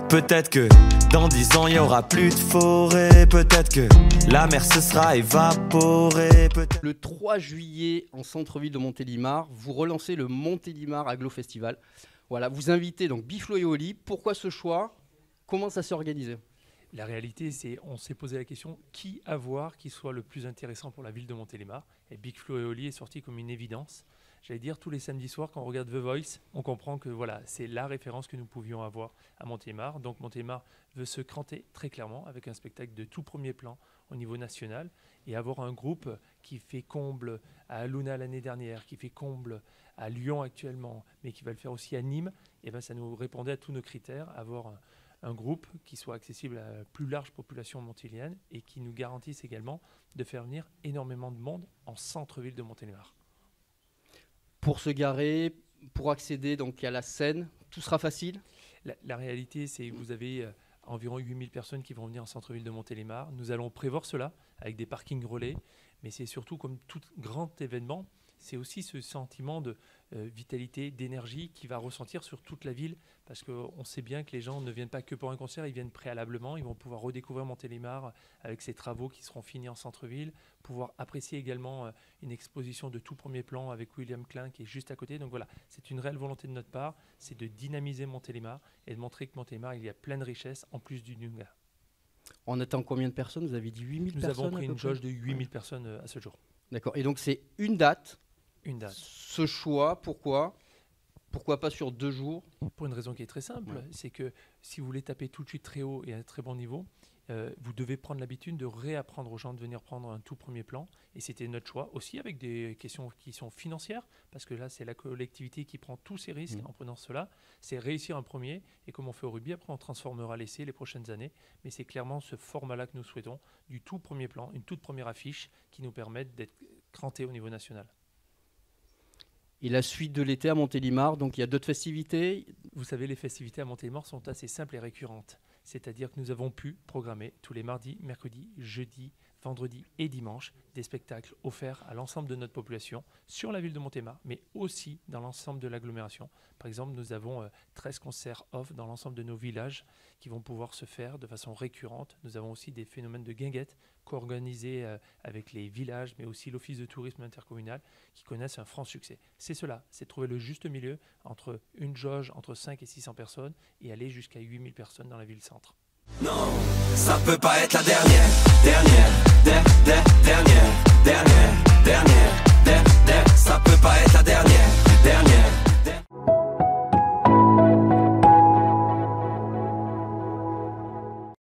Peut-être que dans 10 ans, il y aura plus de forêt. Peut-être que la mer se sera évaporée. Le 3 juillet, en centre-ville de Montélimar, vous relancez le Montélimar Aglo Festival. Voilà, vous invitez donc Big-Flo et Oli. Pourquoi ce choix? Comment ça s'est organisé? La réalité, c'est on s'est posé la question qui à voir qui soit le plus intéressant pour la ville de Montélimar. Et Big-Flo et Oli est sorti comme une évidence. J'allais dire, tous les samedis soirs, quand on regarde The Voice, on comprend que voilà, c'est la référence que nous pouvions avoir à Montélimar. Donc Montélimar veut se cranter très clairement avec un spectacle de tout premier plan au niveau national et avoir un groupe qui fait comble à Luna l'année dernière, qui fait comble à Lyon actuellement, mais qui va le faire aussi à Nîmes. Et ben, ça nous répondait à tous nos critères, avoir un groupe qui soit accessible à la plus large population montélienne et qui nous garantisse également de faire venir énormément de monde en centre-ville de Montélimar. Pour se garer, pour accéder donc à la scène, tout sera facile? La réalité, c'est que vous avez environ 8000 personnes qui vont venir en centre-ville de Montélimar. Nous allons prévoir cela avec des parkings relais, mais c'est surtout comme tout grand événement, c'est aussi ce sentiment de vitalité, d'énergie qui va ressentir sur toute la ville, parce qu'on sait bien que les gens ne viennent pas que pour un concert, ils viennent préalablement, ils vont pouvoir redécouvrir Montélimar avec ses travaux qui seront finis en centre-ville, pouvoir apprécier également une exposition de tout premier plan avec William Klein qui est juste à côté. Donc voilà, c'est une réelle volonté de notre part, c'est de dynamiser Montélimar et de montrer que Montélimar, il y a plein de richesses en plus du Nunga. On attend combien de personnes? Vous avez dit 8000 personnes? Nous avons pris une jauge de 8000 personnes à ce jour. D'accord, et donc c'est une date? Une date. Ce choix, pourquoi pas sur 2 jours? Pour une raison qui est très simple, c'est que si vous voulez taper tout de suite très haut et à un très bon niveau, vous devez prendre l'habitude de réapprendre aux gens de venir prendre un tout premier plan. Et c'était notre choix aussi avec des questions qui sont financières, parce que là, c'est la collectivité qui prend tous ces risques en prenant cela. C'est réussir un premier, et comme on fait au rugby, après on transformera l'essai les prochaines années. Mais c'est clairement ce format-là que nous souhaitons, du tout premier plan, une toute première affiche qui nous permette d'être crantés au niveau national. Et la suite de l'été à Montélimar, donc il y a d'autres festivités? Vous savez, les festivités à Montélimar sont assez simples et récurrentes. C'est-à-dire que nous avons pu programmer tous les mardis, mercredis, jeudis, vendredis et dimanches des spectacles offerts à l'ensemble de notre population sur la ville de Montélimar, mais aussi dans l'ensemble de l'agglomération. Par exemple, nous avons 13 concerts off dans l'ensemble de nos villages qui vont pouvoir se faire de façon récurrente. Nous avons aussi des phénomènes de guinguettes co-organisés avec les villages, mais aussi l'Office de tourisme intercommunal qui connaissent un franc succès. C'est cela, c'est trouver le juste milieu entre une jauge entre 5 et 600 personnes et aller jusqu'à 8000 personnes dans la ville-centre. Non, ça peut pas être la dernière, ça peut pas être la dernière.